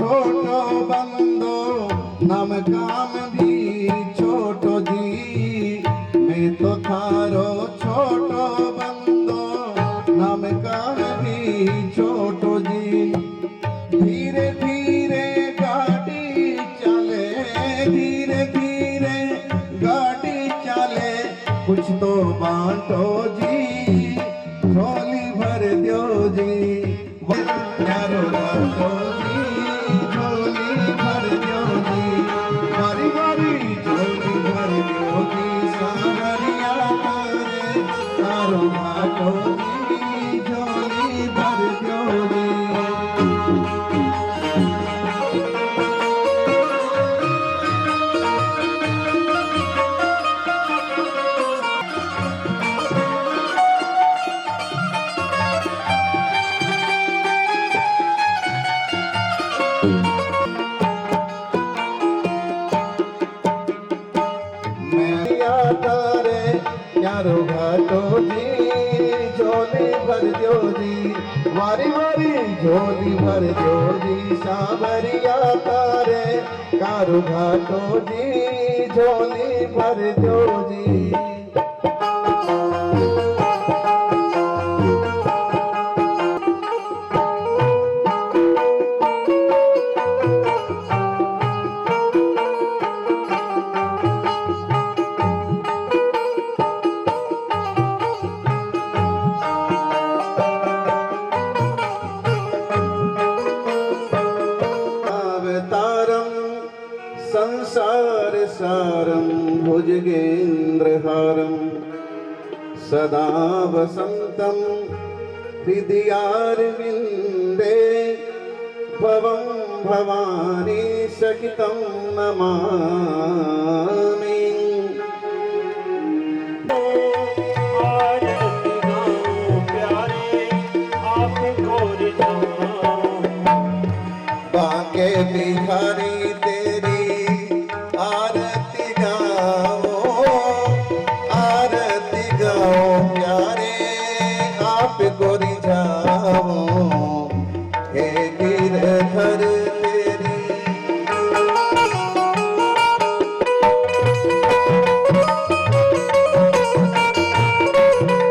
छोटो बंदो नाम काम भी छोटो जी। मैं तो थारो छोटो बंदो नाम काम भी छोटो जी। धीरे धीरे गाड़ी चले, धीरे धीरे गाड़ी चले, कुछ तो बांटो जी, झोली भर दो जी। यारो बांटो जी, झोली भर दो जी, मारी मारी झोली भर दो जी। सावरिया तारे यारो बांटो जी, झोली भर दो जी। यारो घाटो जी, झोली भर दो जी, मारी मारी झोली भर दो जी। सावरिया तारे कारो घाटो जी, झोली भर दो जी। संसार सारं भुजगेन्द्रहारं सदा वसन्तं हृदयारविन्दे भवं भवानी सहितं नमामि। बांके बिहारी गोरी जाओ हे गिरधर तेरी।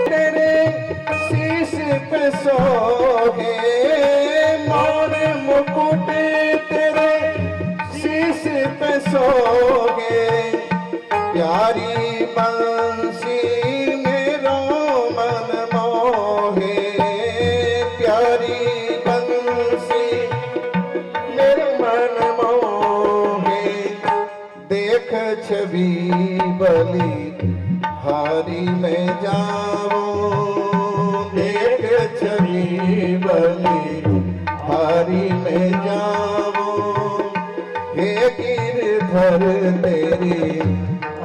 तेरे शीश पे सोहे मोरे मुकुट, तेरे शीश पे सोहे प्यारी बंसी मेरो मन मोहे। प्यारी बंसी मेरे मन मोहे, देख छवि बलि हारी में जाओ, देख छवि बलि हारी में जाओ। हे गिरधर तेरी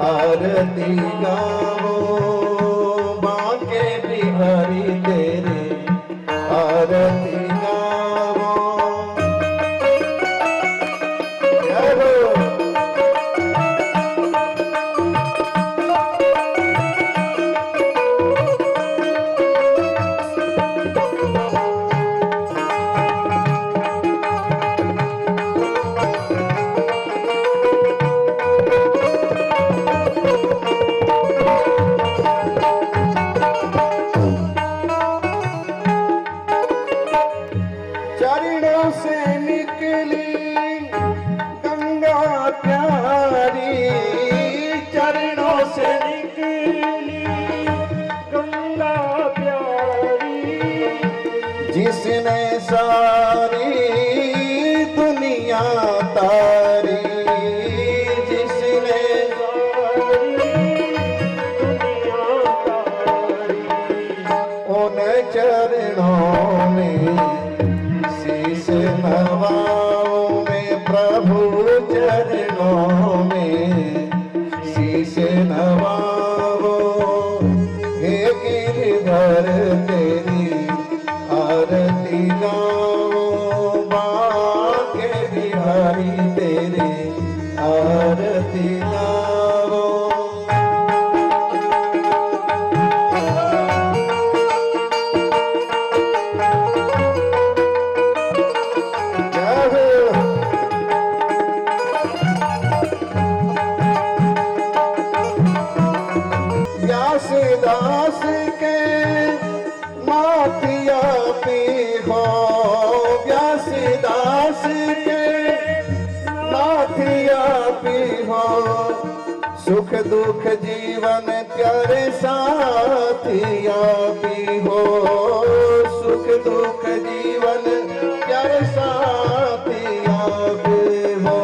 आरती गाओ, बांके बिहारी तेरी आरती गाओ। चरणों से निकली गंगा प्यारी, चरणों से निकली गंगा प्यारी। जिसने सारी दुनिया तारी, जिसने सारी दुनिया तारी, उन चरणों में शीश नवाओ में प्रभु चरणों में शीश नवाओ। हे गिरधर तेरी आरती गाओ, बांके बिहारी तेरी आरती गाओ। सुख दुख जीवन प्यारे साथिया भी हो, सुख दुख जीवन प्यारे साथिया भी हो।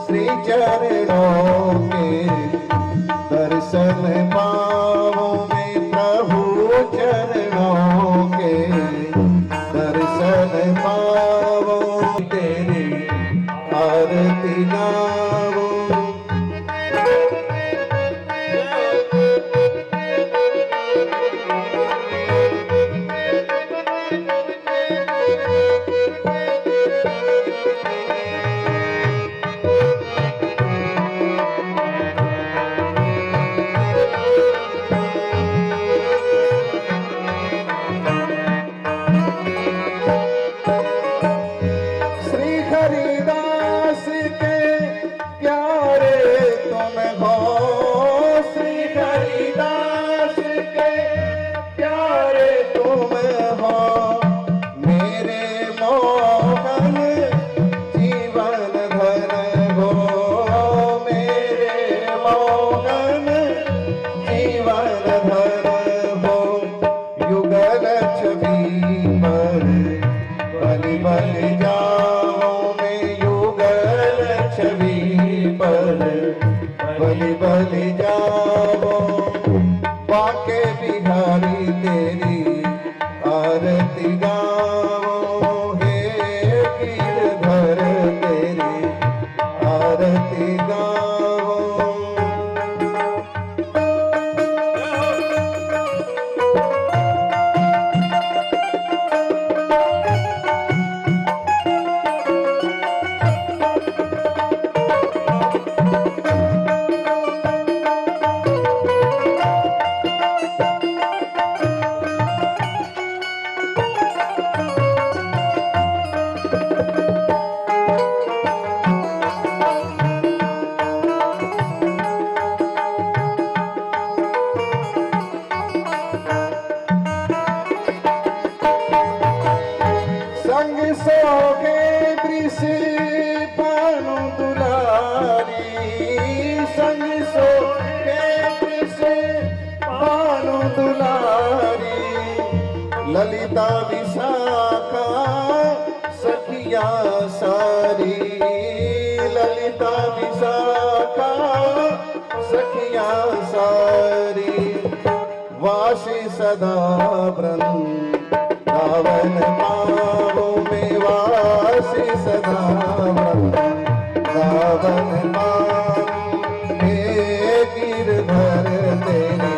श्री चरणों के दर्शन पाओ में प्रभु, चरणों के दर्शन पाओ, तेरी आरती गाओ। बलि बलि जाओ, बाके बिहारी तेरी आरती गाओ, हे गिरधर तेरी आरती गाओ। ललिता विशाखा सखिया सारी, ललिता विशाखा सखिया सारी। वासी सदा वृंदावन पाओ में, वासी सदा वृंदावन पाओ। हे गिरधर तेरी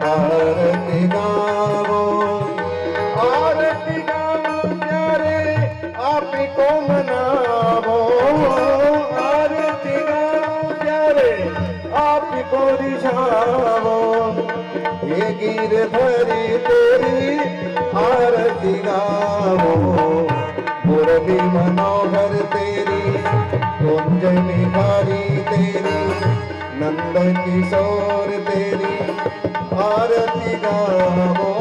आरती गाओ, आरती गाओ प्यारे आप को मनावो, आरती गाओ प्यारे आप को रिझावो। ये गिरधरी तेरी आरती गाओ, मुरली मनोहर तेरी, कुंज निहारी तेरी, नंद किशोर तेरी आरती गाओ,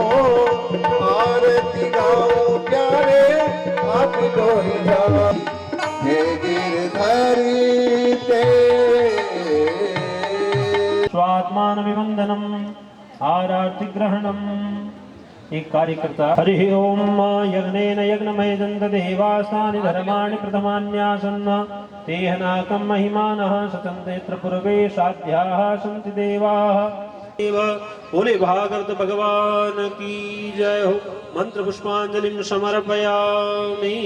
आरती गाओ प्यारे आप को रिझाओ। हे गिरधरी तेरी स्वात्मानविवंदनम आरती ग्रहणम। एक कार्यकर्ता हरि ओम यज्ञेन यज्ञमय दंत देवास्तानि धर्माणि प्रथमान्यासन्न तेहनाकं महिमानः सतन्तेत्र पूर्वे साध्याः सन्ति देवाः। बोले भागवत भगवान की जय हो। मंत्र पुष्पांजलि समर्पयामि।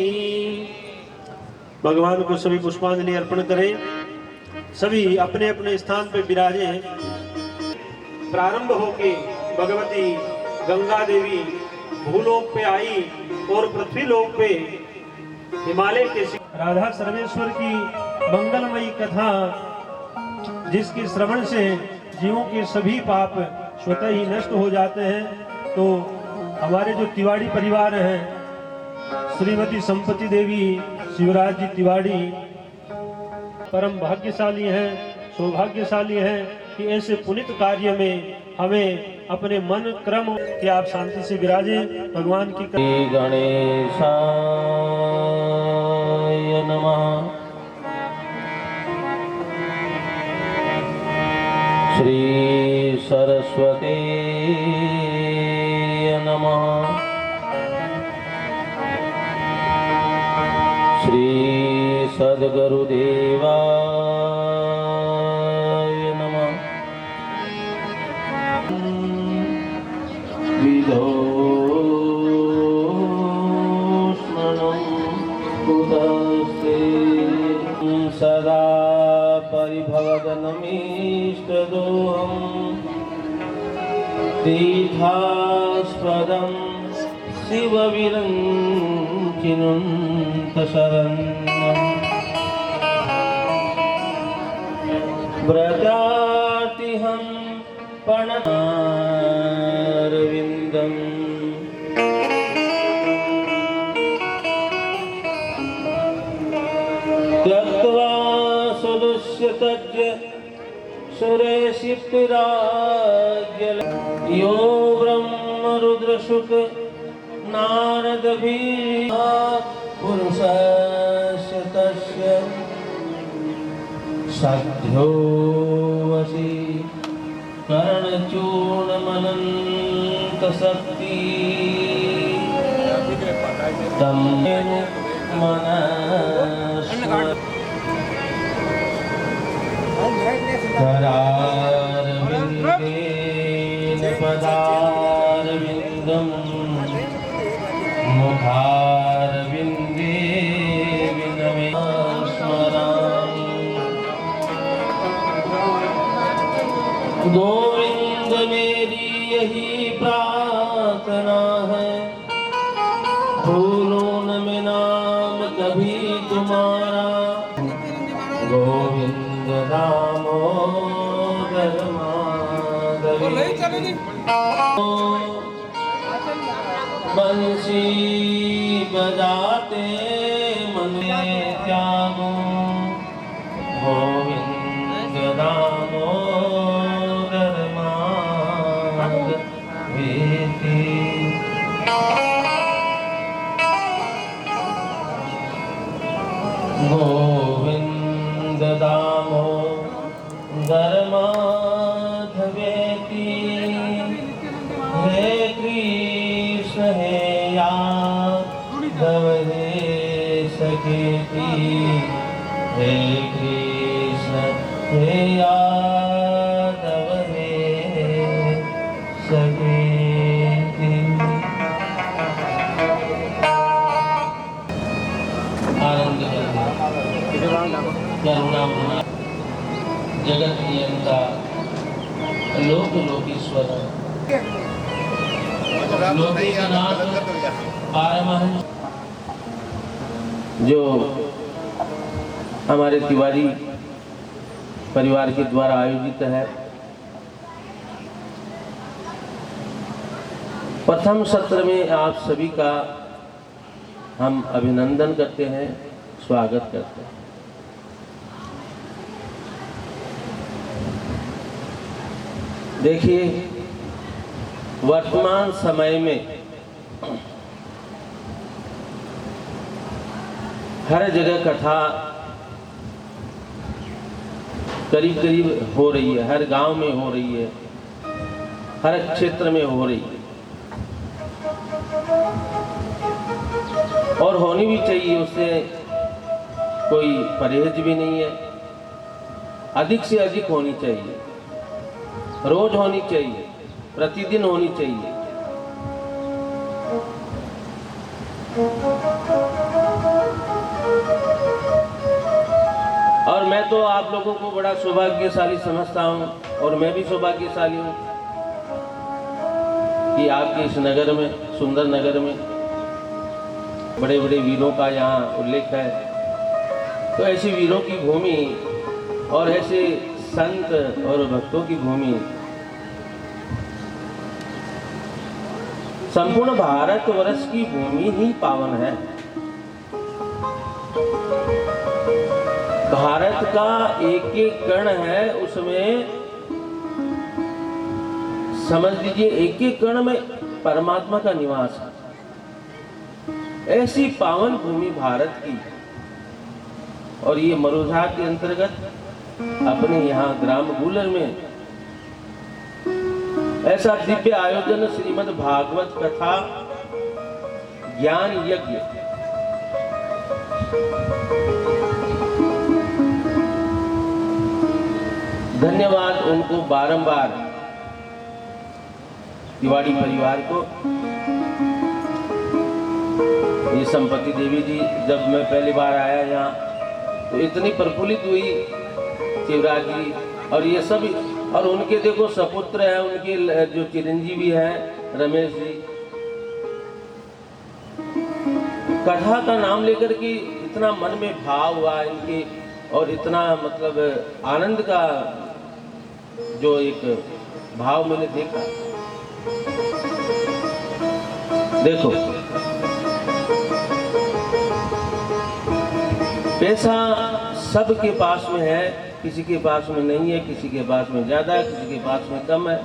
भगवान को सभी पुष्पांजलि अर्पण करें। सभी अपने अपने स्थान पे विराजे। प्रारंभ होके भगवती गंगा देवी भूलोक पे आई और पृथ्वी लोक पे हिमालय के राधा सर्वेश्वर की मंगलमयी कथा, जिसके श्रवण से जीवों के सभी पाप स्वतः ही नष्ट हो जाते हैं। तो हमारे जो तिवाड़ी परिवार हैं, श्रीमती संपत्ति देवी, शिवराज जी तिवाड़ी परम भाग्यशाली हैं, सौभाग्यशाली हैं कि ऐसे पुनित कार्य में हमें अपने मन क्रम कि आप शांति से विराजें। भगवान की गणेशाय नमः। श्री सरस्वती नमः। श्री सद्गुरुदेवाय नमः। विदोष्मणं कुतस्ते सदा परिभवगनमीष्टदोहम् तीर्थास्पदं शिवविरञ्चिनुन्तशरण्यम् व्रजातिहं पणनारविन्दम् त्यक्त्वा सुदुष्यतज्य सुरेशिप्तिराज्य यो ब्रह्मरुद्रशुक नारदभिः पुरुषस्य तस्य साध्यो वसि करणचूर्णमनन्तशक्ति तं करारविन्देन पदारविन्दं मुखारविन्दे विनमे स्मरामि। गोविंद मेरी यही प्रार्थना है, भूलो न मैं नाम कभी तुम्हारा। गोविंद दामोदर माधव बंसी बजाते मन में त्यागो। गोविंद दामोदर माधव गोविंद दामोदर माधवेति। हे कृष्ण हे यादव हे सखेति। हे कृष्ण हे यादव हे सखेति। आनंद करुणा जगत नियंता लोक लोकेश्वर लोकेशनाथ पारमहंस जो हमारे तिवारी परिवार के द्वारा आयोजित है, प्रथम सत्र में आप सभी का हम अभिनंदन करते हैं, स्वागत करते हैं। देखिए, वर्तमान समय में हर जगह कथा करीब करीब हो रही है, हर गांव में हो रही है, हर क्षेत्र में हो रही है और होनी भी चाहिए। उससे कोई परहेज भी नहीं है। अधिक से अधिक होनी चाहिए, रोज होनी चाहिए, प्रतिदिन होनी चाहिए। और मैं तो आप लोगों को बड़ा सौभाग्यशाली समझता हूँ और मैं भी सौभाग्यशाली हूँ कि आपके इस नगर में, सुंदर नगर में बड़े बड़े वीरों का यहाँ उल्लेख है। तो ऐसी वीरों की भूमि और ऐसे संत और भक्तों की भूमि संपूर्ण भारतवर्ष की भूमि ही पावन है। भारत का एक एक कण है, उसमें समझ लीजिए एक एक कण में परमात्मा का निवास है। ऐसी पावन भूमि भारत की। और ये मरोझा के अंतर्गत अपने यहाँ ग्राम गुलर में ऐसा दिव्य आयोजन श्रीमद् भागवत कथा ज्ञान यज्ञ धन्यवाद उनको बारंबार तिवारी परिवार को। ये संपत्ति देवी जी, जब मैं पहली बार आया यहाँ तो इतनी प्रफुल्लित हुई शिवराज जी और ये सब, और उनके देखो सपुत्र है, उनके जो चिरंजीवी हैं रमेश जी, कथा का नाम लेकर के इतना मन में भाव हुआ इनके, और इतना मतलब आनंद का जो एक भाव मैंने देखा। देखो पैसा सबके पास में है, किसी के पास में नहीं है, किसी के पास में ज्यादा है, किसी के पास में कम है।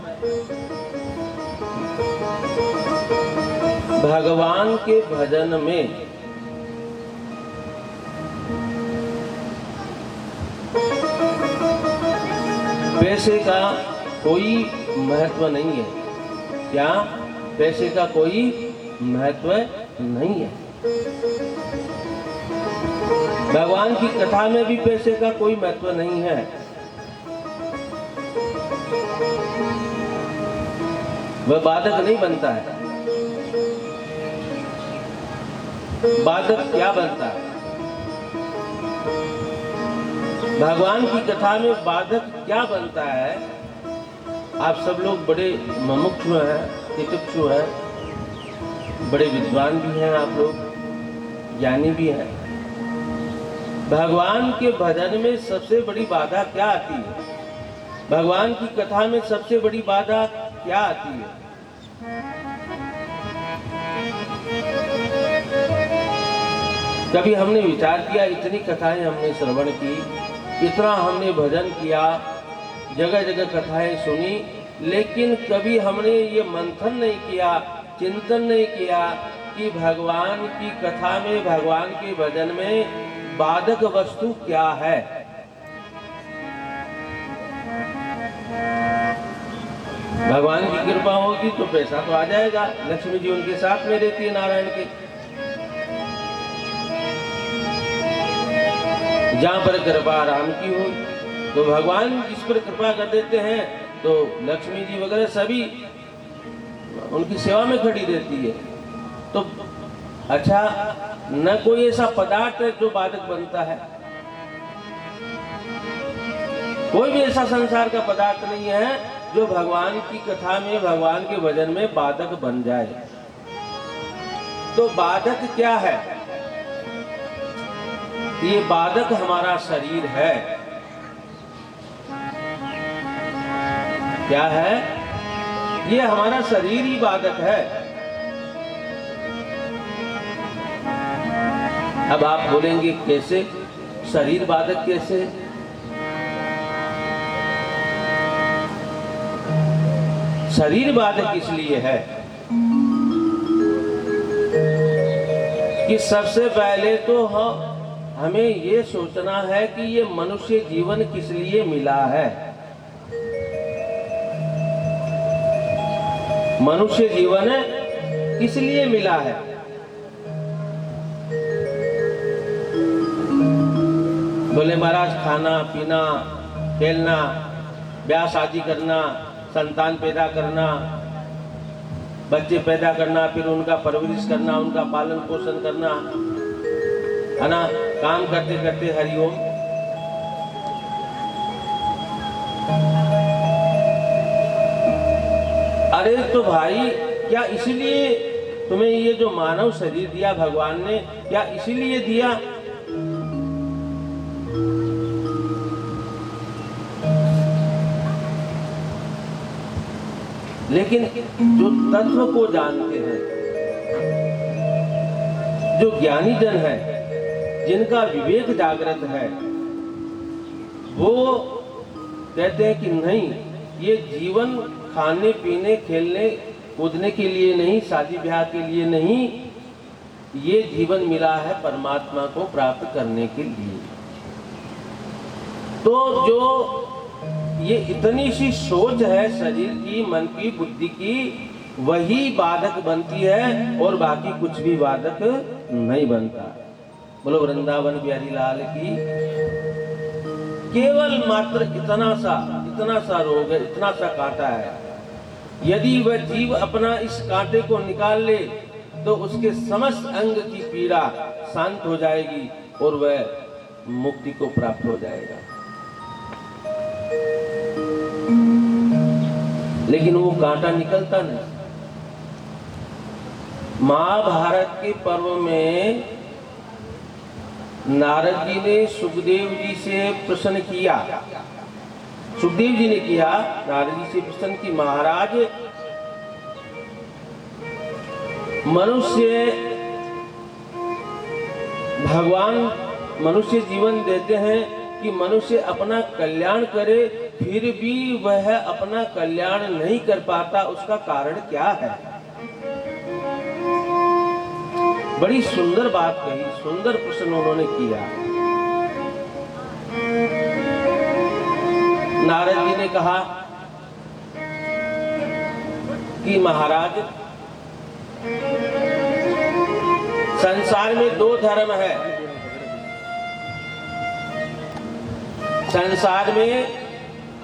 भगवान के भजन में पैसे का कोई महत्व नहीं है। क्या? पैसे का कोई महत्व नहीं है। भगवान की कथा में भी पैसे का कोई महत्व नहीं है। वह बाधक नहीं बनता है। बाधक क्या बनता है? भगवान की कथा में बाधक क्या बनता है? आप सब लोग बड़े मुमुक्षु हैं, तितिक्षु हैं, बड़े विद्वान भी हैं, आप लोग ज्ञानी भी हैं। भगवान के भजन में सबसे बड़ी बाधा क्या आती है? भगवान की कथा में सबसे बड़ी बाधा क्या आती है? कभी हमने विचार किया? इतनी कथाएं हमने श्रवण की, इतना हमने भजन किया, जगह जगह कथाएं सुनी, लेकिन कभी हमने ये मंथन नहीं किया, चिंतन नहीं किया कि भगवान की कथा में, भगवान के भजन में बाधक वस्तु क्या है। भगवान की कृपा होगी तो पैसा तो आ जाएगा। लक्ष्मी जी उनके साथ में रहती है, नारायण के। जहां पर कृपा राम की हो तो भगवान जिस पर कृपा कर देते हैं तो लक्ष्मी जी वगैरह सभी उनकी सेवा में खड़ी रहती है। तो अच्छा, न कोई ऐसा पदार्थ है जो बाधक बनता है। कोई भी ऐसा संसार का पदार्थ नहीं है जो भगवान की कथा में, भगवान के भजन में बाधक बन जाए। तो बाधक क्या है? ये बाधक हमारा शरीर है। क्या है? ये हमारा शरीर ही बाधक है। अब आप बोलेंगे कैसे? शरीर बाधक कैसे? शरीर बाधक इसलिए है कि सबसे पहले तो हमें ये सोचना है कि ये मनुष्य जीवन किस लिए मिला है। मनुष्य जीवन किस लिए मिला है? बोले महाराज, खाना पीना, खेलना, ब्याह शादी करना, संतान पैदा करना, बच्चे पैदा करना, फिर उनका परवरिश करना, उनका पालन पोषण करना, है ना, काम करते करते हरिओम। अरे तो भाई, क्या इसलिए तुम्हें ये जो मानव शरीर दिया भगवान ने, क्या इसीलिए दिया? लेकिन जो तत्व को जानते हैं, जो ज्ञानी जन है, जिनका विवेक जागृत है, वो कहते हैं कि नहीं, ये जीवन खाने पीने खेलने कूदने के लिए नहीं, शादी ब्याह के लिए नहीं, ये जीवन मिला है परमात्मा को प्राप्त करने के लिए। तो जो ये इतनी सी सोच है शरीर की, मन की, बुद्धि की, वही बाधक बनती है और बाकी कुछ भी बाधक नहीं बनता। बोलो वृंदावन बिहारी लाल की। केवल मात्र इतना सा रोग है, इतना सा कांटा है। यदि वह जीव अपना इस कांटे को निकाल ले तो उसके समस्त अंग की पीड़ा शांत हो जाएगी और वह मुक्ति को प्राप्त हो जाएगा। लेकिन वो कांटा निकलता नहीं। महाभारत के पर्व में नारद जी ने सुखदेव जी से प्रश्न किया। सुखदेव जी ने किया नारद जी से प्रश्न कि महाराज, मनुष्य, भगवान मनुष्य जीवन देते हैं कि मनुष्य अपना कल्याण करे, फिर भी वह अपना कल्याण नहीं कर पाता, उसका कारण क्या है? बड़ी सुंदर बात कही, सुंदर प्रश्न उन्होंने किया। नारद जी ने कहा कि महाराज, संसार में दो धर्म है। संसार में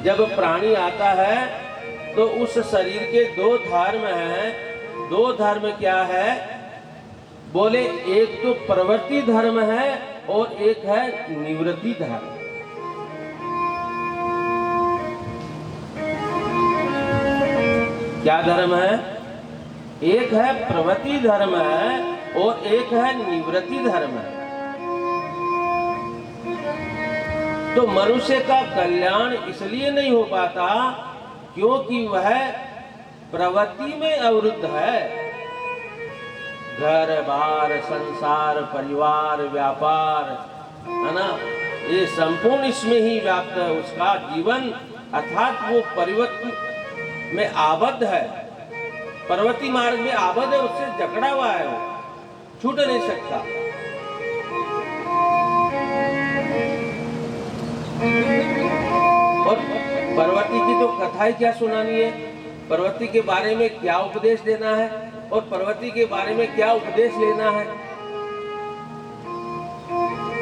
जब प्राणी आता है तो उस शरीर के दो धर्म हैं। दो धर्म क्या है? बोले एक तो प्रवृत्ति धर्म है और एक है निवृत्ति धर्म। क्या धर्म है? एक है प्रवृत्ति धर्म है और एक है निवृत्ति धर्म है। तो मनुष्य का कल्याण इसलिए नहीं हो पाता क्योंकि वह प्रवृत्ति में अवरुद्ध है। घर बार, संसार, परिवार, व्यापार, है ना, ये संपूर्ण इसमें ही व्याप्त है। उसका जीवन अर्थात वो परिवर्तन में आबद्ध है, पर्वती मार्ग में आबद्ध है, उससे जकड़ा हुआ है, वो छूट नहीं सकता। और पर्वती की तो कथाएं क्या सुनानी है, पर्वती के बारे में क्या उपदेश देना है और पर्वती के बारे में क्या उपदेश लेना है।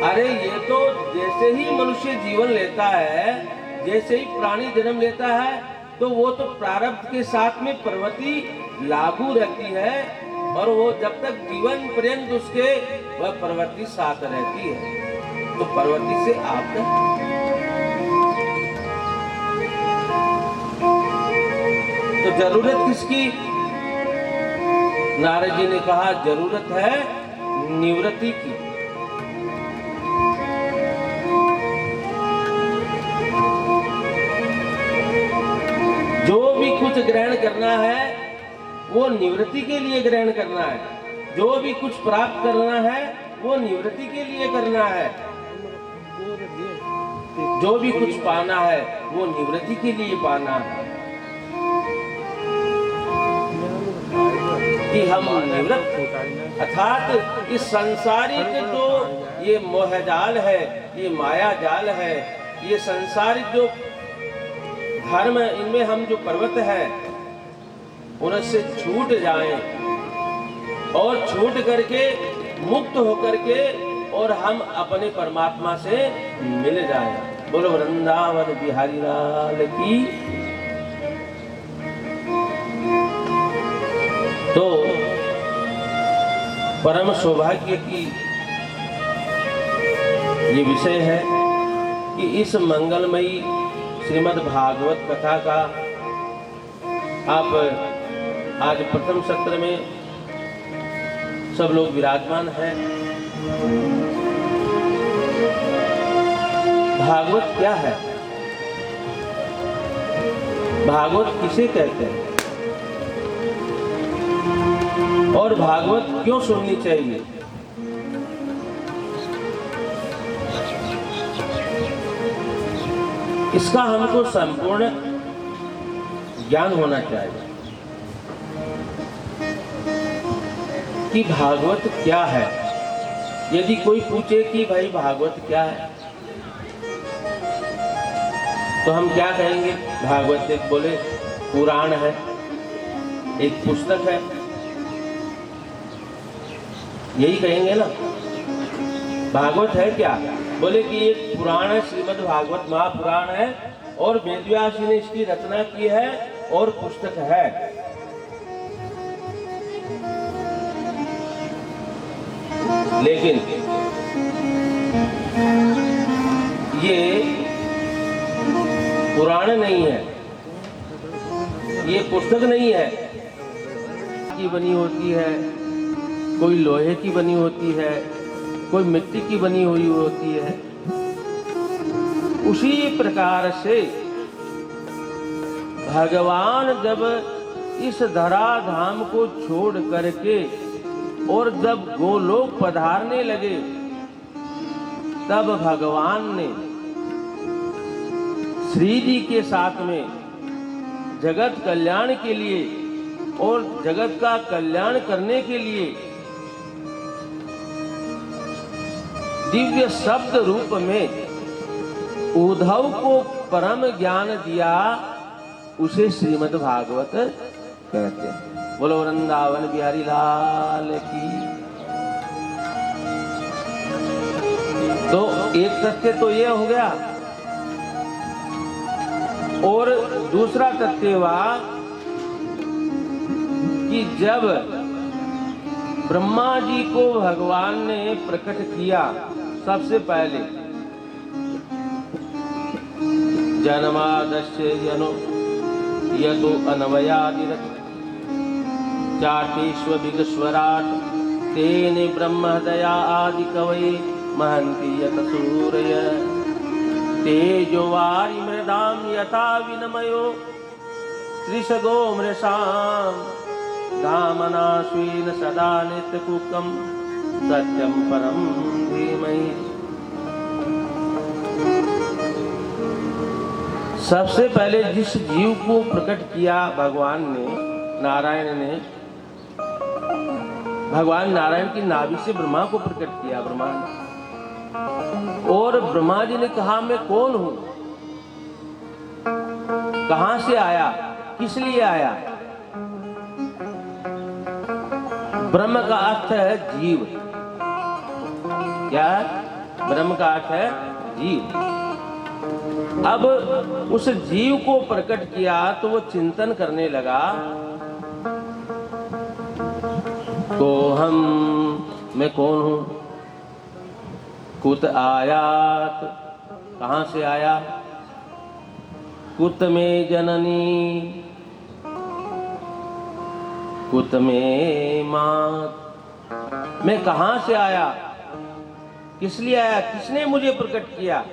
अरे ये तो जैसे ही मनुष्य जीवन लेता है, जैसे ही प्राणी जन्म लेता है, तो वो तो प्रारब्ध के साथ में प्रवृत्ति लागू रहती है और वो जब तक जीवन पर्यंत उसके वह प्रवृत्ति साथ रहती है। तो प्रवृत्ति से आप तो जरूरत किसकी? नारद जी ने कहा जरूरत है निवृत्ति की। जो भी कुछ ग्रहण करना है वो निवृत्ति के लिए ग्रहण करना है। जो भी कुछ प्राप्त करना है वो निवृत्ति के लिए करना है। जो भी कुछ पाना है वो निवृत्ति के लिए पाना है। कि हम निवृत्त अर्थात इस संसारिक जो ये मोहजाल है, ये माया जाल है, ये संसारिक जो धर्म, इनमें हम जो पर्वत है उनसे छूट जाएं और छूट करके मुक्त होकर के और हम अपने परमात्मा से मिल जाएं। बोलो वृंदावन बिहारी लाल की। तो परम सौभाग्य की ये विषय है कि इस मंगलमयी श्रीमद् भागवत कथा का आप आज प्रथम सत्र में सब लोग विराजमान हैं। भागवत क्या है? भागवत किसे कहते हैं और भागवत क्यों सुननी चाहिए? इसका हमको संपूर्ण ज्ञान होना चाहिए कि भागवत क्या है। यदि कोई पूछे कि भाई भागवत क्या है, तो हम क्या कहेंगे? भागवत एक बोले पुराण है, एक पुस्तक है, यही कहेंगे ना। भागवत है क्या? बोले कि एक पुराण है, श्रीमद् भागवत महापुराण है, और वेदव्यास जी ने इसकी रचना की है और पुस्तक है। लेकिन ये पुराण नहीं है, ये पुस्तक नहीं है। की बनी होती है, कोई लोहे की बनी होती है, कोई मिट्टी की बनी हुई होती है। उसी प्रकार से भगवान जब इस धराधाम को छोड़ करके और जब गोलोक पधारने लगे, तब भगवान ने श्री जी के साथ में जगत कल्याण के लिए और जगत का कल्याण करने के लिए दिव्य शब्द रूप में उद्धव को परम ज्ञान दिया, उसे श्रीमद् भागवत कहते हैं। बोलो वृंदावन बिहारी लाल की। तो एक तथ्य तो ये हो गया, और दूसरा तथ्य हुआ कि जब ब्रह्मा जी को भगवान ने प्रकट किया, सबसे पहले जन्मादस्य जनो यतो अन्वयादिरत चाटेश्व विगस्वराट तेने ब्रह्म दया आदि कवये महंति यत सूरय तेजो वारि मृदाम यथा विनमयो त्रिशगो मृषाम धामना स्वीन सदा नित्यकुकम सत्यम परम धीमहि। सबसे पहले जिस जीव को प्रकट किया भगवान ने, नारायण ने, भगवान नारायण की नाभि से ब्रह्मा को प्रकट किया ब्रह्मा ने। और ब्रह्मा जी ने कहा मैं कौन हूं, कहां से आया, किस लिए आया? ब्रह्म का अर्थ है जीव। क्या? ब्रह्म का अर्थ है जीव। अब उस जीव को प्रकट किया तो वो चिंतन करने लगा, तो मैं कौन हूं? कुत आयात, कहां से आया? कुत में जननी, कुत में मात। मैं कहां से आया, किस लिए आया, किसने मुझे प्रकट किया?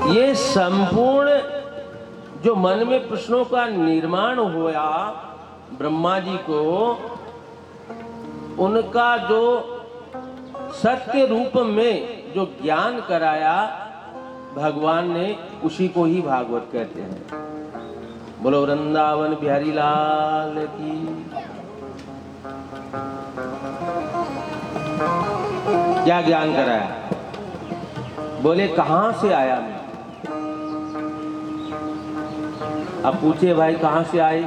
ये संपूर्ण जो मन में प्रश्नों का निर्माण हुआ ब्रह्मा जी को, उनका जो सत्य रूप में जो ज्ञान कराया भगवान ने, उसी को ही भागवत कहते हैं। बोलो वृंदावन बिहारी लाल की। क्या ज्ञान कराया? बोले कहां से आया मैं? अब पूछे भाई कहां से आए,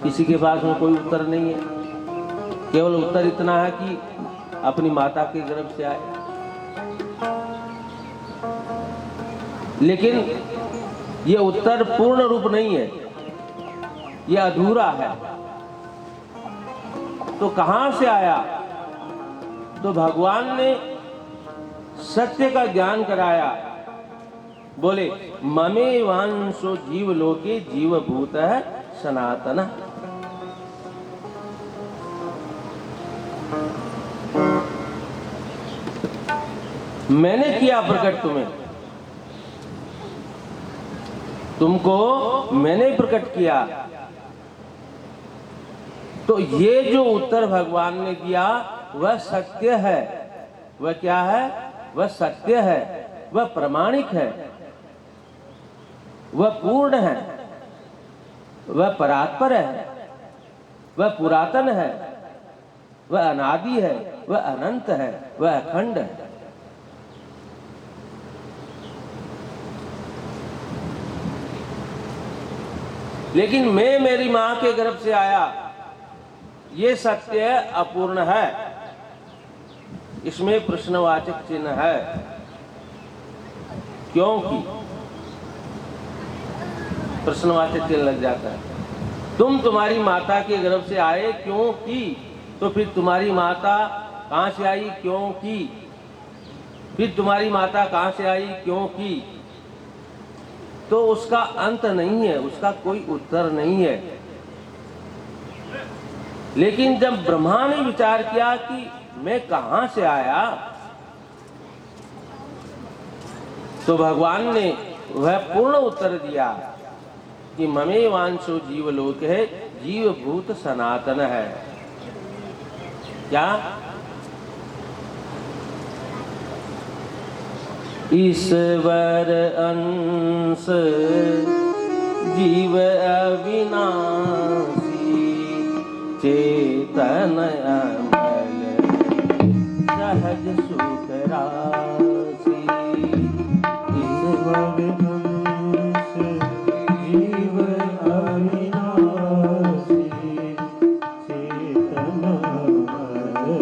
किसी के पास में कोई उत्तर नहीं है। केवल उत्तर इतना है कि अपनी माता के गर्भ से आए। लेकिन ये उत्तर पूर्ण रूप नहीं है, ये अधूरा है। तो कहां से आया? तो भगवान ने सत्य का ज्ञान कराया। बोले ममे वांशो जीव लोके जीवभूत है सनातन। मैंने किया प्रकट तुम्हें, तुमको मैंने प्रकट किया। तो ये जो उत्तर भगवान ने दिया वह सत्य है। वह क्या है? वह सत्य है, वह प्रामाणिक है, वह पूर्ण है, वह परात्पर है, वह पुरातन है, वह अनादि है, वह अनंत है, वह अखंड है। लेकिन मैं मेरी मां के गर्भ से आया, ये सत्य अपूर्ण है। इसमें प्रश्नवाचक चिन्ह है। क्योंकि प्रश्नवाचक चिन्ह लग जाता है। तुम तुम्हारी माता के गर्भ से आए क्योंकि, तो फिर तुम्हारी माता कहां से आई क्योंकि, फिर तुम्हारी माता कहां से आई क्योंकि, तो उसका अंत नहीं है, उसका कोई उत्तर नहीं है। लेकिन जब ब्रह्मा ने विचार किया कि मैं कहां से आया, तो भगवान ने वह पूर्ण उत्तर दिया कि ममे वांशो जीवलोक है, जीवभूत सनातन है। क्या? ईश्वर अंश जीव अविनाशी, चेतन अमल सहज सुख राशि। ईश्वर अंश जीव अविनाशी, चेतन अमल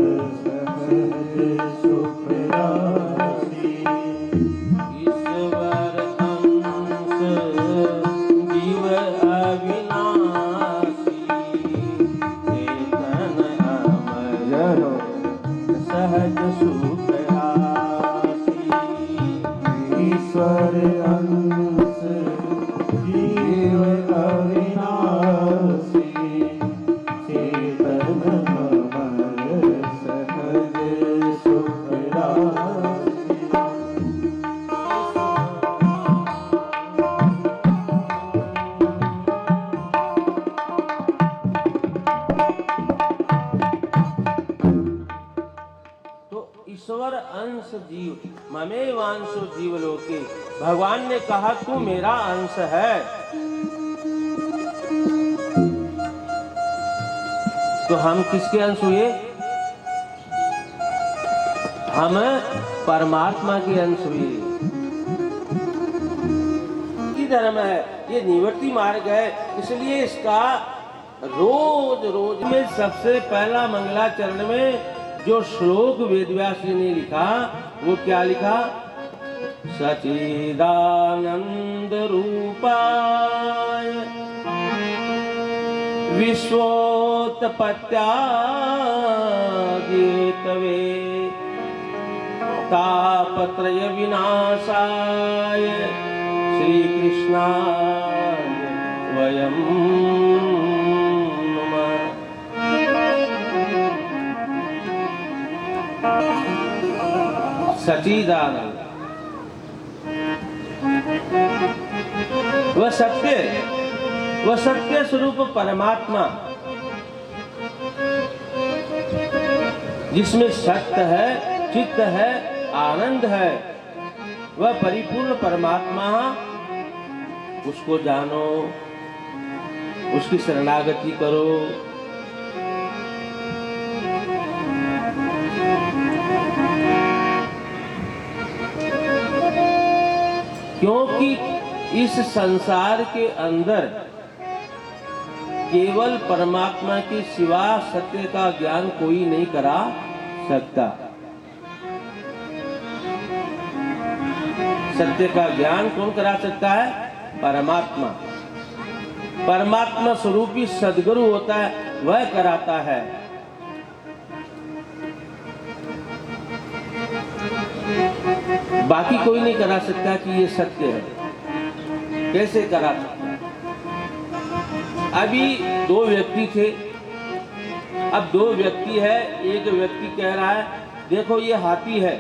सहज सुख राशि। ईश्वर अंश जीव अविनाशी, चेतन अमर सहज सुख राशि। ईश्वर अंश जीव अविनाशी, चेतन अमर सहज सुख राशि। तो ईश्वर अंश जीव, ममे वांशो जीवलोके, भगवान ने कहा तू मेरा अंश है। तो हम किसके अंश हुए? हम परमात्मा के अंश हुए। ये धर्म है, ये निवृत्ति मार्ग है, इसलिए इसका रोज रोज में सबसे पहला मंगलाचरण में जो श्लोक वेदव्यास जी ने लिखा, वो क्या लिखा? सच्चिदानंद रूपाय विश्वोत्पत्त्यादिहेतवे तापत्रय विनाशाय श्री कृष्णाय वयं नमः। सच्चिदानंद वह सत्य स्वरूप परमात्मा, जिसमें सत्य है, चित्त है, आनंद है, वह परिपूर्ण परमात्मा, उसको जानो, उसकी शरणागति करो। क्योंकि इस संसार के अंदर केवल परमात्मा के सिवा सत्य का ज्ञान कोई नहीं करा सकता। सत्य का ज्ञान कौन करा सकता है? परमात्मा। परमात्मा स्वरूपी सद्गुरु होता है, वह कराता है। बाकी कोई नहीं करा सकता कि ये सत्य है। कैसे करा सकता? अभी दो व्यक्ति थे, अब दो व्यक्ति है, एक व्यक्ति कह रहा है देखो ये हाथी है,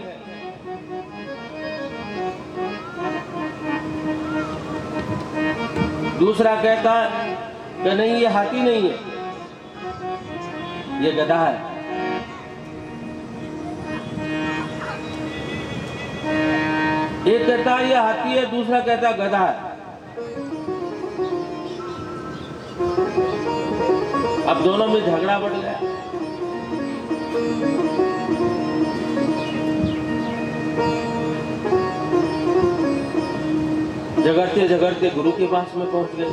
दूसरा कहता है कि नहीं ये हाथी नहीं है, ये गधा है। एक कहता है ये हाथी है, दूसरा कहता गधा है। अब दोनों में झगड़ा बढ़ गया। झगड़ते झगड़ते गुरु के पास में पहुंच गए।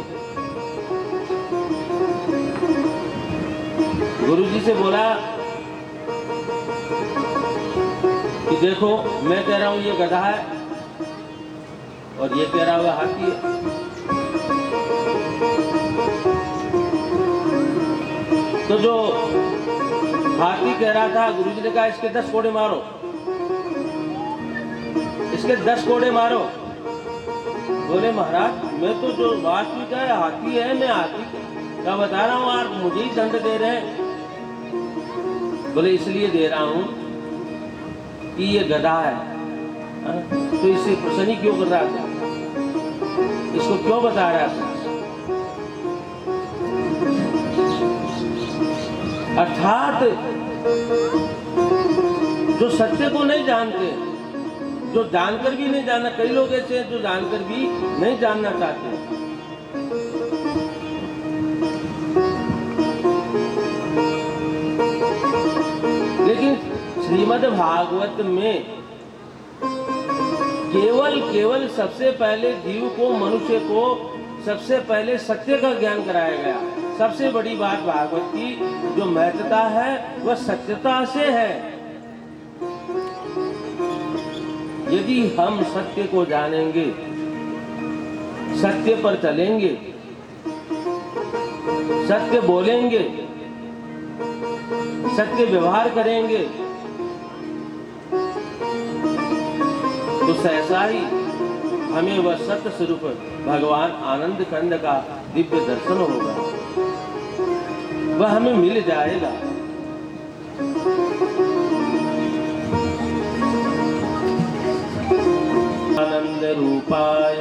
गुरु जी से बोला कि देखो, मैं कह रहा हूं ये गधा है और ये कह रहा हुआ हाथी है। तो जो हाथी कह रहा था, गुरु जी ने कहा इसके 10 कोड़े मारो, इसके 10 कोड़े मारो। बोले महाराज, मैं तो जो बात भी कह हाथी है, मैं हाथी का बता रहा हूँ, आप मुझे ही दंड दे रहे हैं। बोले इसलिए दे रहा हूं कि ये गधा है, तो इससे प्रसन्न क्यों कर रहा था, इसको क्यों बता रहा था। अर्थात जो सत्य को नहीं जानते, जो जानकर भी नहीं जानना, कई लोग ऐसे हैं जो जानकर भी नहीं जानना चाहते। लेकिन श्रीमद् भागवत में केवल सबसे पहले जीव को, मनुष्य को सबसे पहले सत्य का ज्ञान कराया गया। सबसे बड़ी बात भागवत की जो महत्वता है वह सत्यता से है। यदि हम सत्य को जानेंगे, सत्य पर चलेंगे, सत्य बोलेंगे, सत्य व्यवहार करेंगे, तो सहसा ही हमें वह सत्य स्वरूप भगवान आनंद कंद का दिव्य दर्शन होगा, वह हमें मिल जाएगा। आनंद रूपाय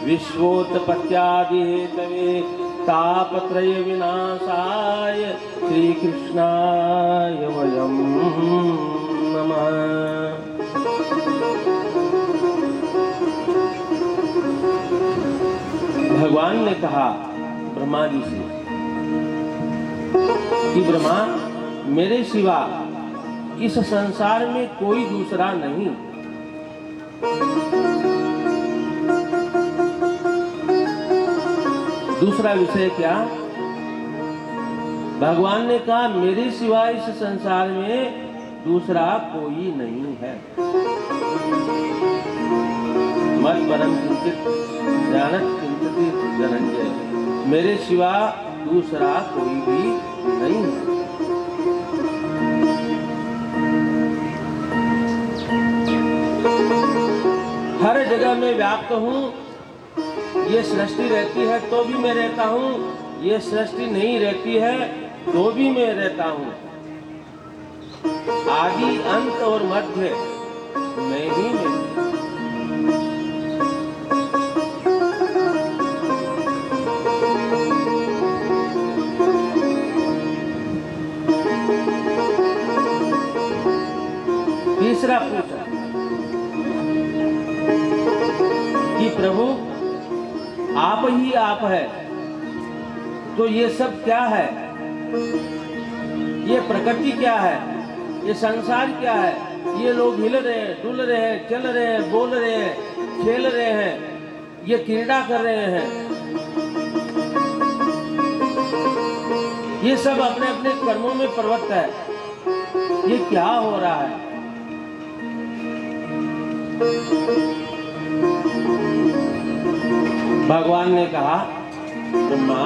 विश्वोत्पत्त्यादि हेतवे तापत्रय विनाशाय श्री कृष्णाय वयं नमः। भगवान ने कहा ब्रह्मा जी से कि ब्रह्मा, मेरे सिवा इस संसार में कोई दूसरा नहीं। दूसरा विषय क्या? भगवान ने कहा मेरे सिवा इस संसार में दूसरा कोई नहीं है। मत परम किंचित जानत किंचित धनंजय, मेरे सिवा दूसरा कोई भी नहीं है। हर जगह में व्याप्त हूँ। ये सृष्टि रहती है तो भी मैं रहता हूँ, ये सृष्टि नहीं रहती है तो भी मैं रहता हूँ। आदि अंत और मध्य मैं ही मैं। तीसरा पूछा कि प्रभु आप ही आप है, तो ये सब क्या है? ये प्रकृति क्या है? ये संसार क्या है? ये लोग हिल रहे हैं, डुल रहे हैं, चल रहे हैं, बोल रहे हैं, खेल रहे हैं, ये क्रीड़ा कर रहे हैं, ये सब अपने अपने कर्मों में प्रवृत्त है। ये क्या हो रहा है? भगवान ने कहा ब्रह्मा,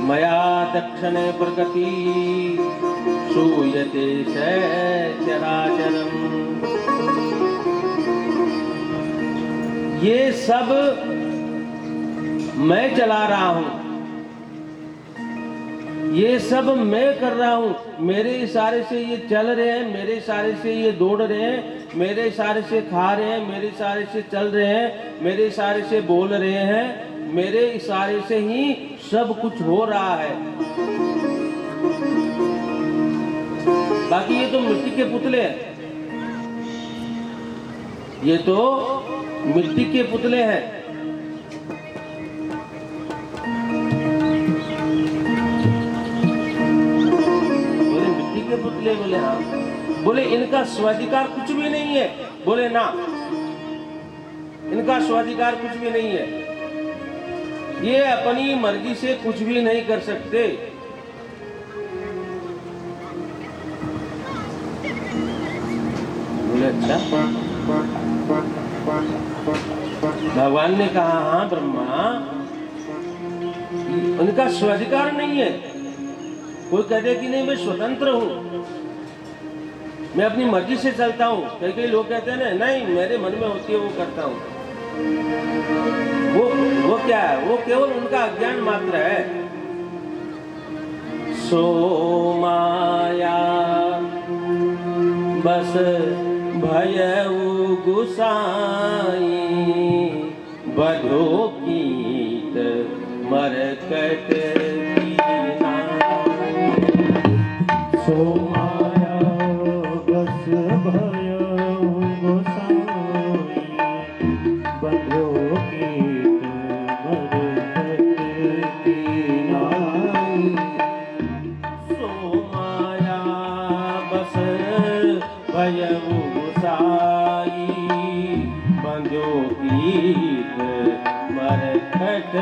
मया दक्षिणे प्रकृति सूयते चराचरम। ये सब मैं चला रहा हूं, ये सब मैं कर रहा हूं। मेरे इशारे से ये चल रहे हैं, मेरे इशारे से ये दौड़ रहे हैं, मेरे इशारे से खा रहे हैं, मेरे इशारे से चल रहे हैं, मेरे इशारे से बोल रहे हैं, मेरे इशारे से ही सब कुछ हो रहा है। बाकी ये तो मिट्टी के पुतले हैं, ये तो मिट्टी के पुतले हैं। बोले मिट्टी के पुतले ले? बोले हाँ। बोले इनका स्वाधिकार कुछ भी नहीं है? बोले ना, इनका स्वाधिकार कुछ भी नहीं है, ये अपनी मर्जी से कुछ भी नहीं कर सकते। बोले अच्छा। भगवान ने कहा हाँ ब्रह्मा, उनका स्वाधिकार नहीं है। कोई कहते कि नहीं मैं स्वतंत्र हूं, मैं अपनी मर्जी से चलता हूं। कई लोग कहते हैं ना नहीं मेरे मन में होती है वो करता हूं। वो क्या है? वो केवल उनका अज्ञान मात्र है। सो माया बस भयउ गुसाई, बधो कीट मरकट कीना। सो माया बस भयउ गुसाई, बधो कीट मरकट कीना। सो माया बस भयउ गुसाई, बधो कीट मरकट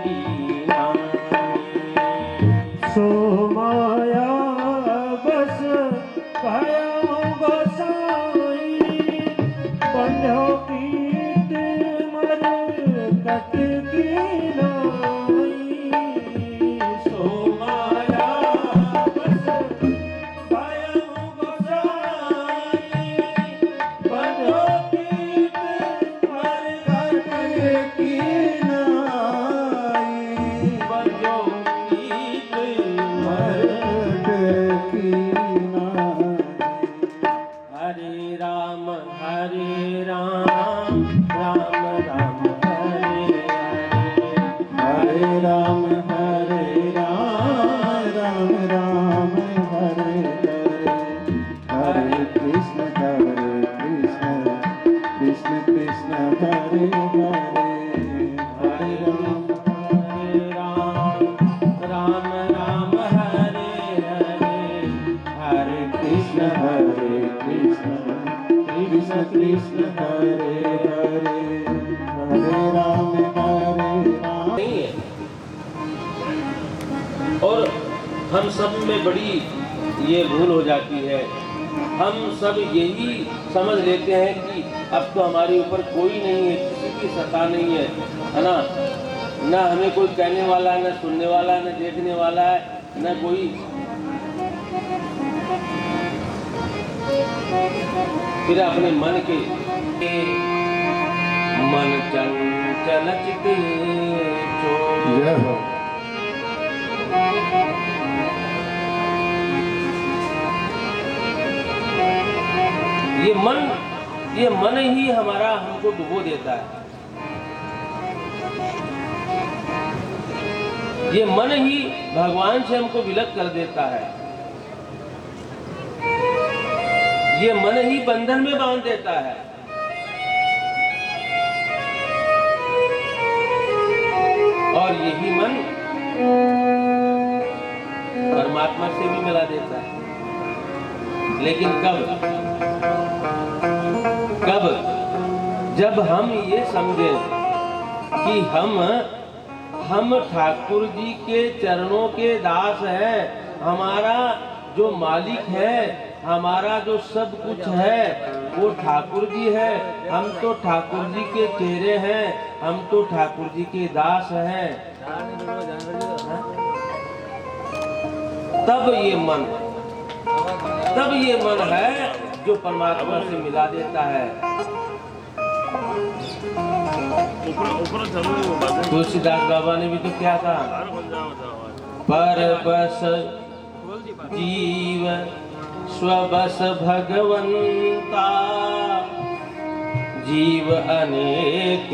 कीना। सो माया बस भयउ गुसाई, बंधो कीट मरकट कीना। सो माया बस भयउ गुसाई, बंधो कीट मरकट कीना। बंधो कीट मरकट कीना। हरे राम राम राम हरे हरे। हरे राम राम राम हरे हरे। हरे कृष्ण कृष्ण कृष्ण हरे हरे। हरे राम राम राम हरे हरे। हरे कृष्ण कृष्ण कृष्ण हरे हरे। हरे राम नहीं है। और हम सब में बड़ी ये भूल हो जाती है। हम सब यही समझ लेते हैं कि अब तो हमारे ऊपर कोई नहीं है, किसी की सत्ता नहीं है ना? ना हमें कोई कहने वाला है, ना सुनने वाला है, ना देखने वाला है, ना कोई। फिर अपने मन के मन चंचल चित चोर। जय हो। ये मन ही हमारा हमको डुबो देता है। ये मन ही भगवान से हमको विलग कर देता है। ये मन ही बंधन में बांध देता है। और यही मन परमात्मा से भी मिला देता है। लेकिन कब जब हम ये समझे कि हम ठाकुर जी के चरणों के दास हैं, हमारा जो मालिक है, हमारा जो सब कुछ है वो ठाकुर जी है। हम तो ठाकुर जी के चेहरे हैं, हम तो ठाकुर जी के दास हैं। तब ये मन है जो परमात्मा से मिला देता है। तुलसीदास बाबा ने भी तो क्या कहा? पर बस जीव स्वबस भगवंता, जीव अनेक